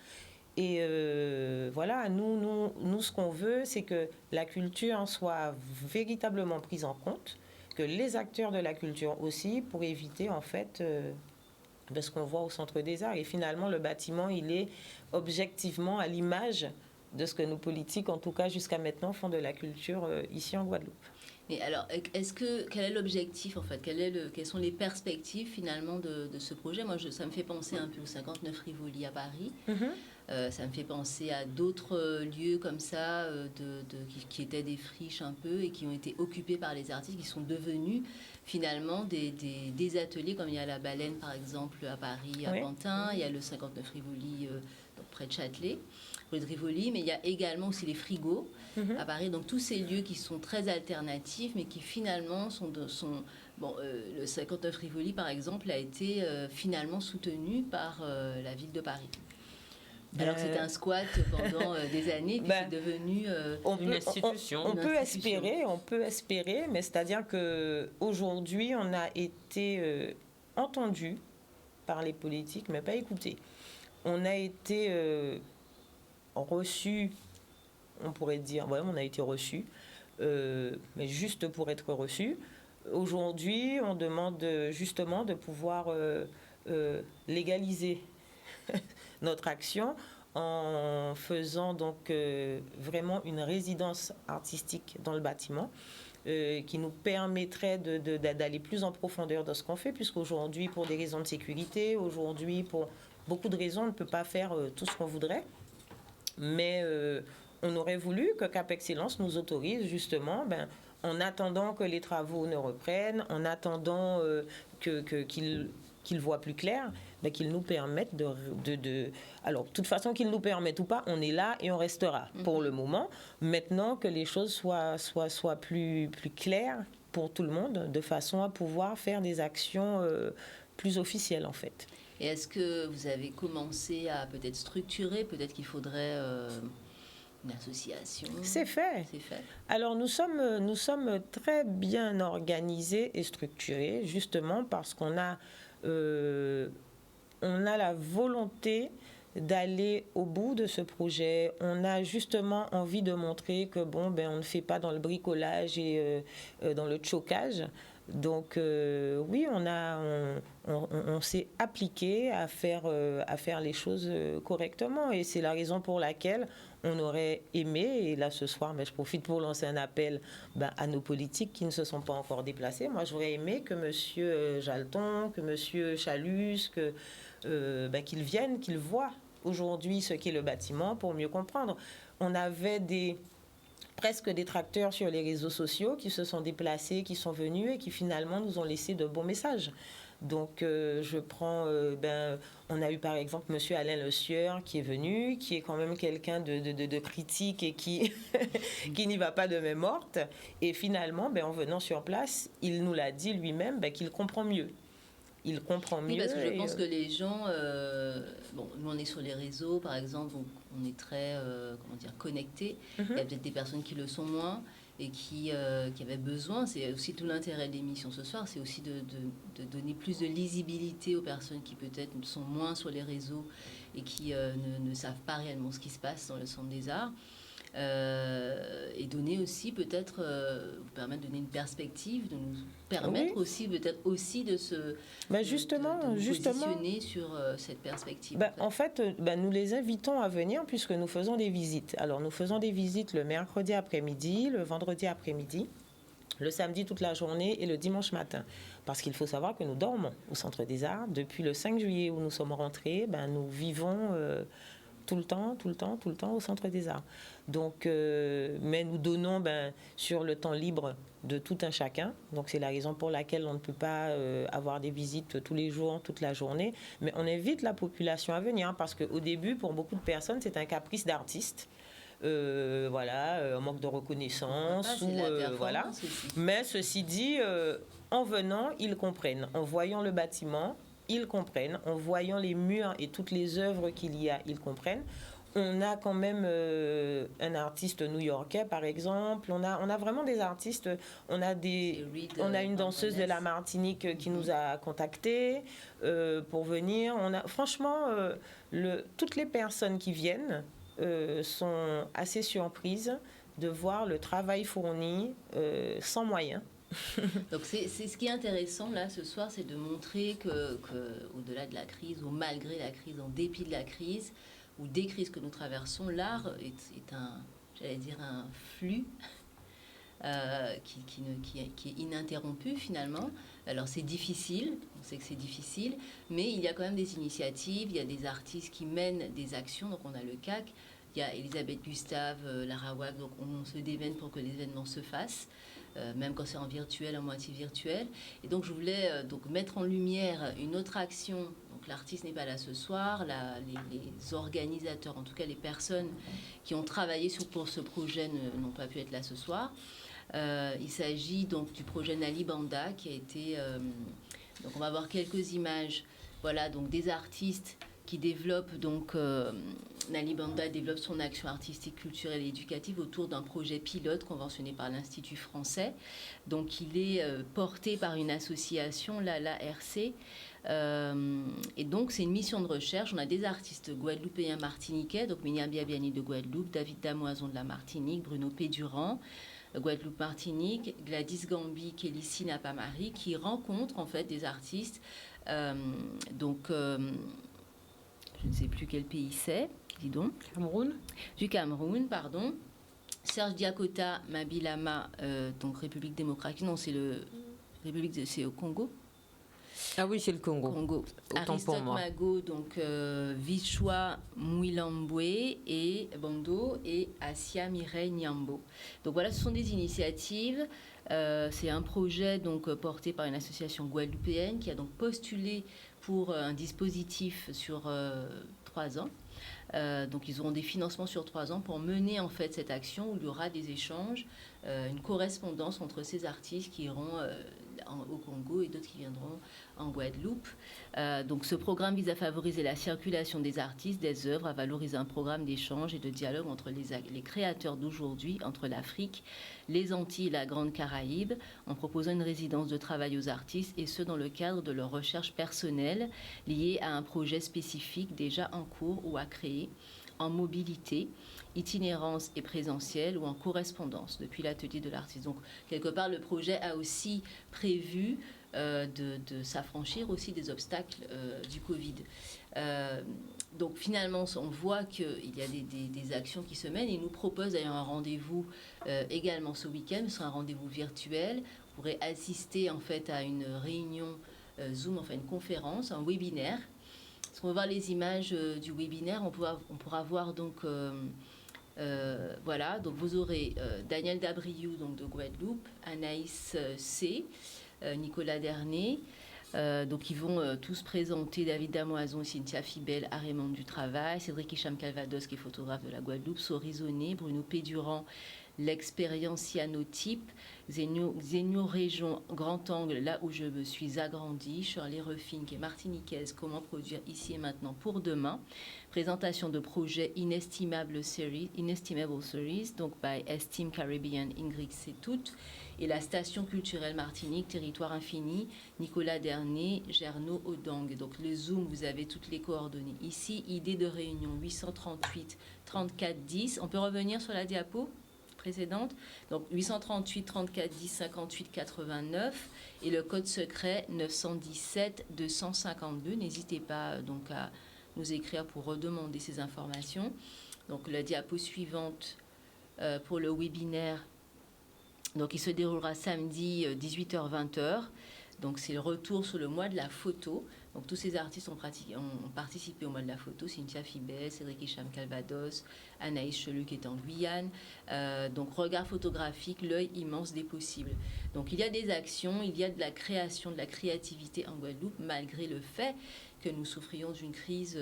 Et voilà, nous, ce qu'on veut, c'est que la culture soit véritablement prise en compte, que les acteurs de la culture aussi, pour éviter en fait ce qu'on voit au Centre des Arts. Et finalement, le bâtiment, il est objectivement à l'image de ce que nos politiques, en tout cas jusqu'à maintenant, font de la culture ici en Guadeloupe. Mais alors, quel est l'objectif en fait? Quelles sont les perspectives finalement de ce projet? Moi, ça me fait penser un peu au 59 Rivoli à Paris. Ça me fait penser à d'autres lieux comme ça qui étaient des friches un peu et qui ont été occupés par les artistes, qui sont devenus finalement des ateliers, comme il y a la Baleine par exemple à Paris, à Pantin, il y a le 59 Rivoli près de Châtelet, rue de Rivoli, mais il y a également aussi les frigos à Paris, donc tous ces lieux qui sont très alternatifs, mais qui finalement le 59 Rivoli par exemple a été finalement soutenu par la ville de Paris. Alors que c'était un squat pendant des années, puis c'est devenu une institution. On peut espérer, mais c'est-à-dire qu'aujourd'hui, on a été entendu par les politiques, mais pas écouté. On a été reçu, on pourrait dire, on a été reçu, mais juste pour être reçu. Aujourd'hui, on demande justement de pouvoir légaliser notre action en faisant donc vraiment une résidence artistique dans le bâtiment qui nous permettrait d'aller plus en profondeur dans ce qu'on fait, puisqu'aujourd'hui, pour des raisons de sécurité, aujourd'hui, pour beaucoup de raisons, on ne peut pas faire tout ce qu'on voudrait. Mais on aurait voulu que Cap Excellence nous autorise justement, en attendant que les travaux ne reprennent, en attendant qu'ils voient plus clair, qu'ils nous permettent Alors, de toute façon, qu'ils nous permettent ou pas, on est là et on restera pour le moment. Maintenant que les choses soient plus claires pour tout le monde, de façon à pouvoir faire des actions plus officielles, en fait. Et est-ce que vous avez commencé à peut-être structurer, peut-être qu'il faudrait une association? C'est fait. C'est fait. Alors nous sommes très bien organisés et structurés, justement parce qu'on a la volonté d'aller au bout de ce projet. On a justement envie de montrer que on ne fait pas dans le bricolage et dans le chocage. Donc oui, on s'est appliqué à faire les choses correctement, et c'est la raison pour laquelle on aurait aimé, et là ce soir, mais je profite pour lancer un appel à nos politiques qui ne se sont pas encore déplacés. Moi, j'aurais aimé que M. Jalton, que M. Chalus, qu'ils viennent, qu'ils voient aujourd'hui ce qu'est le bâtiment pour mieux comprendre. On avait presque des tracteurs sur les réseaux sociaux qui se sont déplacés, qui sont venus et qui finalement nous ont laissé de bons messages. Donc je prends, on a eu par exemple M. Alain Le Sieur qui est venu, qui est quand même quelqu'un de critique et qui n'y va pas de main morte. Et finalement, en venant sur place, il nous l'a dit lui-même qu'il comprend mieux. Il comprend mieux. Oui, parce que je pense que les gens, nous on est sur les réseaux par exemple, donc on est très connectés. Il y a peut-être des personnes qui le sont moins et qui avaient besoin. C'est aussi tout l'intérêt de l'émission ce soir, c'est aussi de donner plus de lisibilité aux personnes qui peut-être sont moins sur les réseaux et qui ne savent pas réellement ce qui se passe dans le Centre des Arts. Et donner aussi peut-être vous permettre de donner une perspective, de nous permettre aussi peut-être aussi de se justement positionner sur cette perspective. En fait, nous les invitons à venir puisque nous faisons des visites. Alors nous faisons des visites le mercredi après-midi, le vendredi après-midi, le samedi toute la journée et le dimanche matin. Parce qu'il faut savoir que nous dormons au Centre des Arts. Depuis le 5 juillet où nous sommes rentrés, nous vivons tout le temps au Centre des Arts. Donc, mais nous donnons sur le temps libre de tout un chacun. Donc c'est la raison pour laquelle on ne peut pas avoir des visites tous les jours, toute la journée. Mais on invite la population à venir parce qu'au début, pour beaucoup de personnes, c'est un caprice d'artiste. Un manque de reconnaissance. Voilà. Mais ceci dit, en venant, ils comprennent. En voyant le bâtiment, ils comprennent. En voyant les murs et toutes les œuvres qu'il y a, ils comprennent. On a quand même un artiste new-yorkais, par exemple. On a vraiment des artistes. On a une danseuse de la Martinique qui nous a contactés pour venir. Franchement, toutes les personnes qui viennent sont assez surprises de voir le travail fourni sans moyens. Donc c'est ce qui est intéressant là ce soir, c'est de montrer que au-delà de la crise ou malgré la crise, en dépit de la crise ou des crises que nous traversons, l'art est un flux qui est ininterrompu finalement. Alors c'est difficile, on sait que c'est difficile, mais il y a quand même des initiatives, il y a des artistes qui mènent des actions. Donc on a le CAC, il y a Elisabeth Gustave, Lara Wag, donc on se démène pour que l'événement se fasse. Même quand c'est en virtuel, en moitié virtuel. Et donc je voulais mettre en lumière une autre action. Donc l'artiste n'est pas là ce soir, les organisateurs, en tout cas les personnes qui ont travaillé pour ce projet n'ont pas pu être là ce soir. Il s'agit donc du projet Nali Banda qui a été... donc on va voir quelques images, voilà, donc des artistes qui développent donc... Nali Banda développe son action artistique, culturelle et éducative autour d'un projet pilote conventionné par l'Institut français. Donc il est porté par une association, l'ARC. Et donc c'est une mission de recherche. On a des artistes guadeloupéens martiniquais, donc Myriam Biabiani de Guadeloupe, David Damoison de la Martinique, Bruno Pédurand, Guadeloupe-Martinique, Gladys Gambi, Kélissi Napamari, qui rencontrent en fait des artistes. Je ne sais plus quel pays c'est, dis donc. Cameroun. Du Cameroun, pardon. Serge Diakota Mabilama, donc République démocratique, non, c'est au Congo. Ah oui, c'est le Congo. Autant Aristote pour moi. Mago, donc Vichwa Mouilambwe et Bando et Asia Mireille Nyambo. Donc voilà, ce sont des initiatives. C'est un projet donc porté par une association guadeloupéenne qui a donc postulé pour un dispositif sur 3 ans. Donc ils auront des financements sur 3 ans pour mener en fait cette action où il y aura des échanges, une correspondance entre ces artistes qui iront au Congo et d'autres qui viendront en Guadeloupe. Donc ce programme vise à favoriser la circulation des artistes, des œuvres, à valoriser un programme d'échange et de dialogue entre les créateurs d'aujourd'hui, entre l'Afrique, les Antilles et la Grande Caraïbe, en proposant une résidence de travail aux artistes, et ce dans le cadre de leur recherche personnelle liée à un projet spécifique déjà en cours ou à créer, en mobilité, itinérance et présentiel ou en correspondance depuis l'atelier de l'artiste. Donc, quelque part, le projet a aussi prévu de s'affranchir aussi des obstacles du Covid. Donc, finalement, on voit qu'il y a des actions qui se mènent et nous propose d'ailleurs un rendez-vous également ce week-end. Ce sera un rendez-vous virtuel. Vous pourrez assister en fait à une réunion Zoom, enfin une conférence, un webinaire. On va voir les images du webinaire. On pourra voir donc voilà, donc vous aurez Daniel Dabriou donc de Guadeloupe, Anaïs C, Nicolas Dernier. Donc ils vont tous présenter David Damoison, Cynthia Fibel, Arémond du Travail, Cédric Hicham Calvados qui est photographe de la Guadeloupe, Sorizonné, Bruno Pédurand, l'expérience cyanotype, Zénio Région Grand Angle, là où je me suis agrandie, Shirley Ruffin qui est martiniquaise, comment produire ici et maintenant pour demain, présentation de projet Inestimable Series, donc by Esteem Caribbean, Ingrid Setout, et la station culturelle Martinique, Territoire Infini, Nicolas Dernier, Gernaud Odang. Donc le Zoom, vous avez toutes les coordonnées ici, idée de réunion 838 34 10, on peut revenir sur la diapo précédente, donc 838 34 10 58 89 et le code secret 917 252. N'hésitez pas donc à nous écrire pour redemander ces informations. Donc la diapo suivante pour le webinaire, donc il se déroulera samedi 18h-20h. Donc c'est le retour sur le mois de la photo. Donc tous ces artistes ont participé au mois de la photo. Cynthia Fibel, Cédric Hicham Calvados, Anaïs Chelu qui est en Guyane. Donc regard photographique, l'œil immense des possibles. Donc il y a des actions, il y a de la création, de la créativité en Guadeloupe, malgré le fait que nous souffrions d'une crise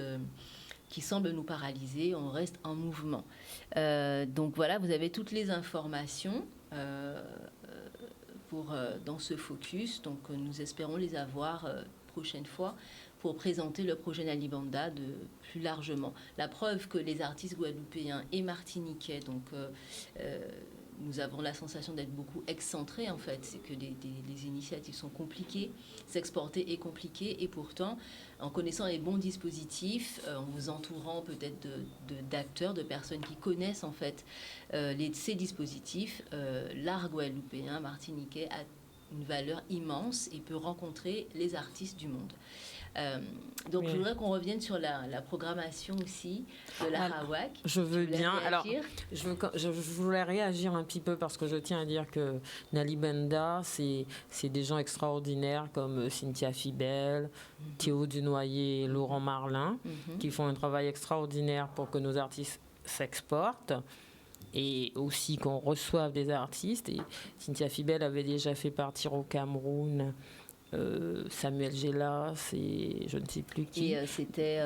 qui semble nous paralyser. On reste en mouvement. Donc voilà, vous avez toutes les informations dans ce focus. Donc nous espérons les avoir prochaine fois pour présenter le projet Nalibanda plus largement. La preuve que les artistes guadeloupéens et martiniquais, donc nous avons la sensation d'être beaucoup excentrés en fait, c'est que les initiatives sont compliquées, s'exporter est compliqué et pourtant en connaissant les bons dispositifs, en vous entourant peut-être d'acteurs, de personnes qui connaissent en fait ces dispositifs, l'art guadeloupéen, martiniquais a une valeur immense et peut rencontrer les artistes du monde. Donc, je voudrais qu'on revienne sur la programmation aussi de la Rawak. Je veux bien. Alors, je voulais réagir un petit peu parce que je tiens à dire que Nalibanda, c'est des gens extraordinaires comme Cynthia Fibel, Théo Dunoyer, Laurent Marlin, qui font un travail extraordinaire pour que nos artistes s'exportent et aussi qu'on reçoive des artistes. Et Cynthia Fibel avait déjà fait partir au Cameroun Samuel Gélas et je ne sais plus qui. Et c'était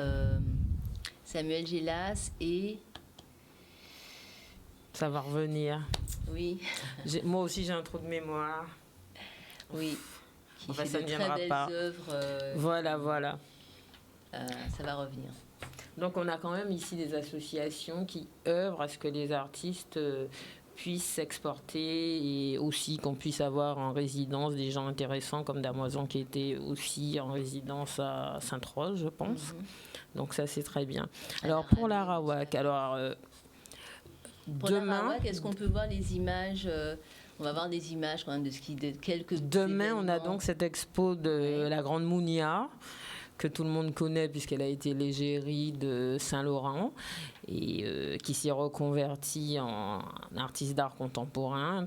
Samuel Gélas et... Ça va revenir. Oui. Moi aussi, j'ai un trou de mémoire. Oui. Qui enfin, fait ça de ne viendra très belles pas. œuvres. Voilà. Ça va revenir. Donc, on a quand même ici des associations qui œuvrent à ce que les artistes puissent s'exporter et aussi qu'on puisse avoir en résidence des gens intéressants comme Damoison qui était aussi en résidence à Sainte-Rose, je pense. Donc ça, c'est très bien. Alors, pour la Rawak, alors... Pour l'Arawak, est-ce qu'on peut voir les images on va voir des images quand même de quelques Demain, événements. on a donc cette expo de la Grande Mounia, que tout le monde connaît puisqu'elle a été l'égérie de Saint-Laurent et qui s'est reconvertie en artiste d'art contemporain,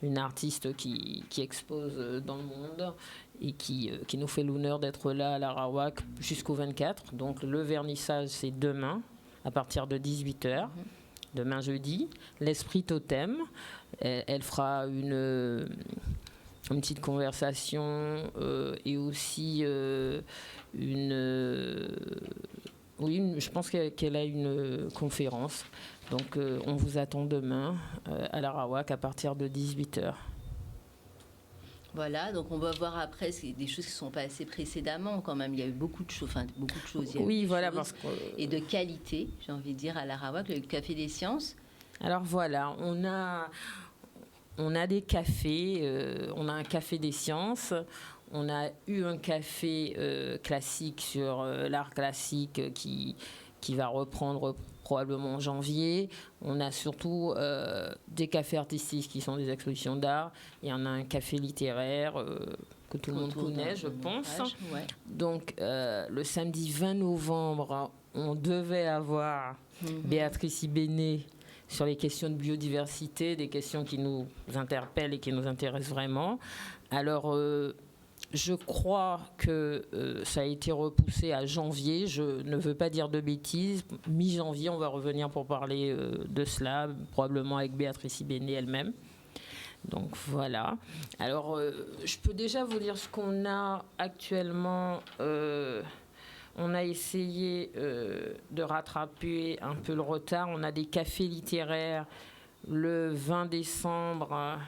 une artiste qui expose dans le monde et qui nous fait l'honneur d'être là à l'Arawak jusqu'au 24. Donc le vernissage, c'est demain, à partir de 18h, demain jeudi. L'Esprit Totem, elle fera une petite conversation et aussi je pense qu'elle a une conférence. Donc on vous attend demain à l'Arawak à partir de 18h. Voilà, donc on va voir après des choses qui sont passées précédemment quand même. Il y a eu beaucoup de choses. Oui, voilà, parce que... Et de qualité, j'ai envie de dire, à l'Arawak, le Café des Sciences. Alors voilà, on a des cafés, on a un Café des Sciences, on a eu un café classique sur l'art classique qui va reprendre probablement en janvier. On a surtout des cafés artistiques qui sont des expositions d'art. Il y en a un café littéraire que tout le monde connaît, je pense. Ouais. Donc le samedi 20 novembre, on devait avoir Béatrice Ibéné sur les questions de biodiversité, des questions qui nous interpellent et qui nous intéressent vraiment. Alors, je crois que ça a été repoussé à janvier. Je ne veux pas dire de bêtises. Mi-janvier, on va revenir pour parler de cela, probablement avec Béatrice Ibéné elle-même. Donc, voilà. Alors, je peux déjà vous dire ce qu'on a actuellement... on a essayé de rattraper un peu le retard. On a des cafés littéraires le 20 décembre.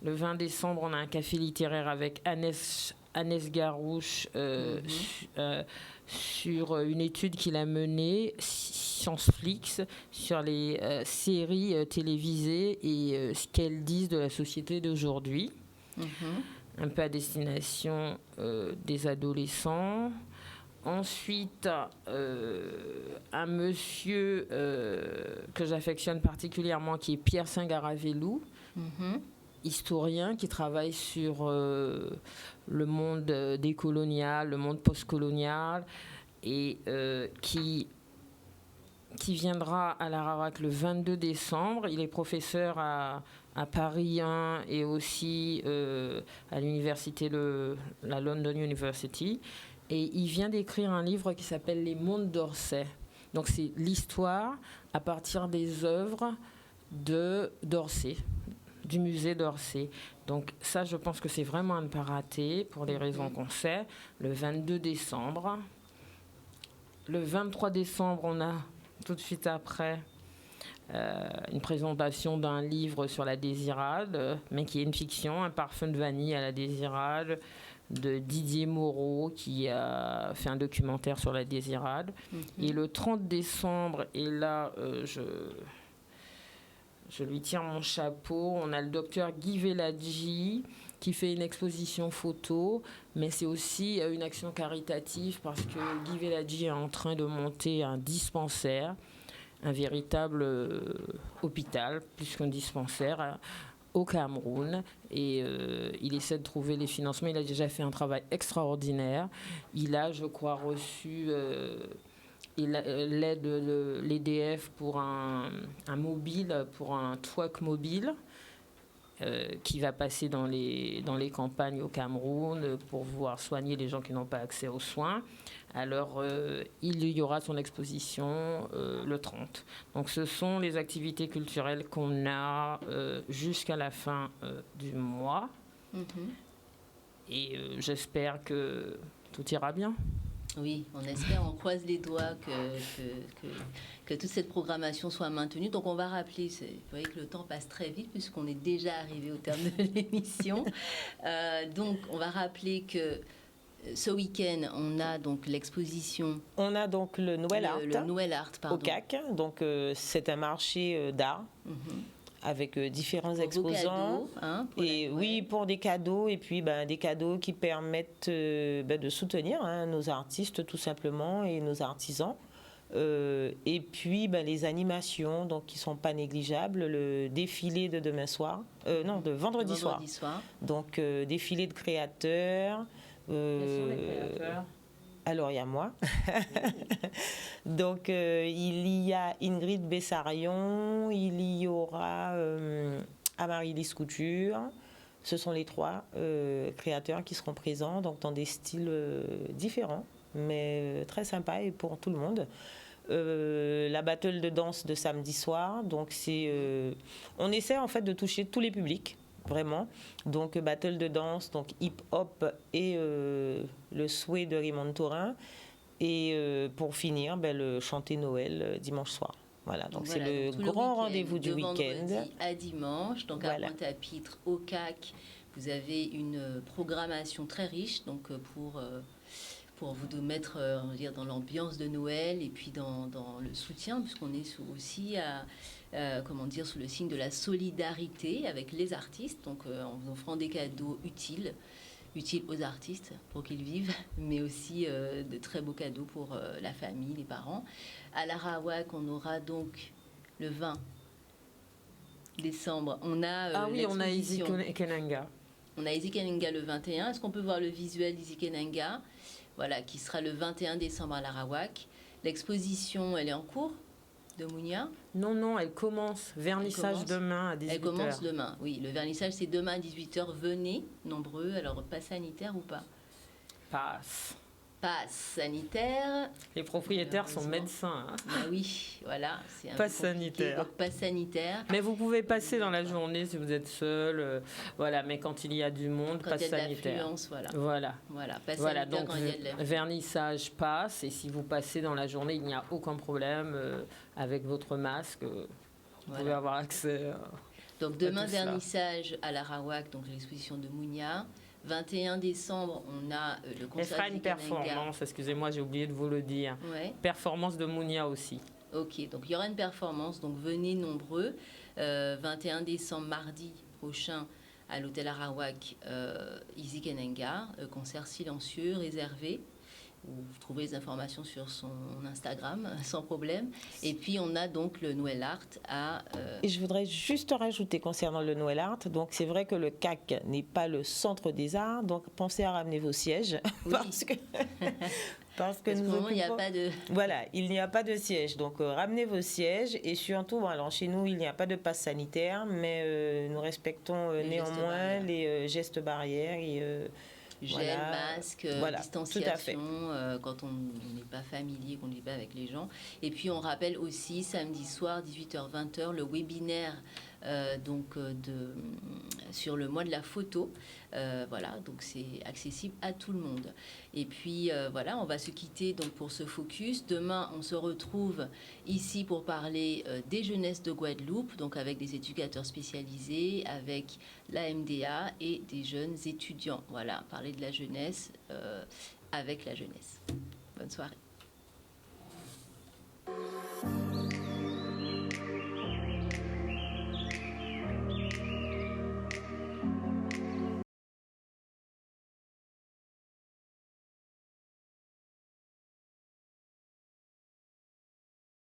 Le 20 décembre, on a un café littéraire avec Agnès Garouche sur une étude qu'il a menée, Scienceflix, sur les séries télévisées et ce qu'elles disent de la société d'aujourd'hui. Un peu à destination des adolescents. Ensuite, un monsieur que j'affectionne particulièrement, qui est Pierre Singaravelou, historien qui travaille sur le monde décolonial, le monde postcolonial, et qui viendra à l'Arawak le 22 décembre. Il est professeur à Paris 1 et aussi à l'université, la London University. Et il vient d'écrire un livre qui s'appelle Les Mondes d'Orsay. Donc c'est l'histoire à partir des œuvres d'Orsay, du musée d'Orsay. Donc ça, je pense que c'est vraiment à ne pas rater pour les raisons qu'on sait. Le 22 décembre. Le 23 décembre, on a tout de suite après une présentation d'un livre sur la désirade, mais qui est une fiction, Un parfum de vanille à la désirade, de Didier Moreau, qui a fait un documentaire sur la désirade. Et le 30 décembre, et là, je lui tire mon chapeau, on a le docteur Guy Veladji qui fait une exposition photo, mais c'est aussi une action caritative parce que Guy Veladji est en train de monter un dispensaire, un véritable hôpital, plus qu'un dispensaire, au Cameroun, et il essaie de trouver les financements. Il a déjà fait un travail extraordinaire. Il a, je crois, reçu l'aide de l'EDF pour un mobile, pour un truck mobile qui va passer dans les campagnes au Cameroun pour pouvoir soigner les gens qui n'ont pas accès aux soins. Alors, il y aura son exposition le 30. Donc, ce sont les activités culturelles qu'on a jusqu'à la fin du mois. Et j'espère que tout ira bien. Oui, on espère, on croise les doigts que toute cette programmation soit maintenue. Donc on va rappeler, vous voyez que le temps passe très vite puisqu'on est déjà arrivé au terme de l'émission. Donc on va rappeler que ce week-end, on a donc l'exposition. On a donc le Noël Art. Le Noël Art, pardon. Au CAC. Donc c'est un marché d'art. Avec différents pour exposants. Cadeaux, hein, et oui, pour des cadeaux, et puis des cadeaux qui permettent de soutenir nos artistes tout simplement et nos artisans. Et puis les animations donc, qui ne sont pas négligeables, le défilé de demain soir, de vendredi soir. Donc défilé de créateurs. Quels sont les créateurs ? Alors il y a moi. Donc il y a Ingrid Bessarion, il y aura Amaryllis Couture. Ce sont les 3 créateurs qui seront présents donc dans des styles différents, mais très sympas et pour tout le monde. La battle de danse de samedi soir, donc on essaie en fait de toucher tous les publics, vraiment. Donc battle de danse, donc hip-hop et le sway de Raymond Thorin. Et pour finir, le chanter Noël dimanche soir. Voilà, donc c'est le grand rendez-vous du week-end. Vendredi à dimanche, donc à Pointe-à-Pitre, au CAC, vous avez une programmation très riche, donc pour vous mettre on va dire, dans l'ambiance de Noël et puis dans le soutien, puisqu'on est aussi sous le signe de la solidarité avec les artistes, donc en vous offrant des cadeaux utiles aux artistes pour qu'ils vivent, mais aussi de très beaux cadeaux pour la famille, les parents. À l'Arawak, on aura donc le 20 décembre. On a on a Izzy Kenanga. On a Izzy Kenanga le 21. Est-ce qu'on peut voir le visuel d'Izzy Kenanga ? Voilà, qui sera le 21 décembre à l'Arawak. L'exposition, elle est en cours de Mounia ? Non, elle commence. Vernissage demain à 18h. Elle commence demain, oui. Le vernissage, c'est demain à 18h. Venez, nombreux. Alors, passe sanitaire ou pas ? Passe sanitaire. Les propriétaires sont médecins. Hein. Oui, voilà. C'est un passe sanitaire. Donc, passe sanitaire. Mais vous pouvez passer dans la journée si vous êtes seul. Voilà, mais quand il y a du monde, passe sanitaire. Voilà. Passe sanitaire donc quand il y a de vernissage passe. Et si vous passez dans la journée, il n'y a aucun problème avec votre masque. Vous pouvez avoir accès. Donc demain, vernissage à l'Arawak, donc l'exposition de Mounia. 21 décembre, on a le concert. Elle fera une performance, excusez-moi, j'ai oublié de vous le dire. Ouais. Performance de Mounia aussi. Ok, donc il y aura une performance, donc venez nombreux. 21 décembre, mardi prochain, à l'hôtel Arawak, Izzy Kenanga, concert silencieux, réservé. Vous trouvez les informations sur son Instagram sans problème. Et puis on a donc le Noël Art à... Et je voudrais juste rajouter concernant le Noël Art, donc c'est vrai que le CAC n'est pas le centre des arts, donc pensez à ramener vos sièges. Oui. Parce que il n'y a pas de... Voilà, il n'y a pas de siège. Donc ramenez vos sièges et surtout, alors chez nous, il n'y a pas de passe sanitaire, mais nous respectons néanmoins les gestes barrières et... Gel, masque, distanciation, quand on n'est pas familier, qu'on n'est pas avec les gens. Et puis on rappelle aussi samedi soir, 18h-20h, le webinaire sur le mois de la photo. Donc c'est accessible à tout le monde. Et puis on va se quitter donc pour ce focus. Demain, on se retrouve ici pour parler des jeunesses de Guadeloupe, donc avec des éducateurs spécialisés, avec la MDA et des jeunes étudiants. Voilà, parler de la jeunesse avec la jeunesse. Bonne soirée.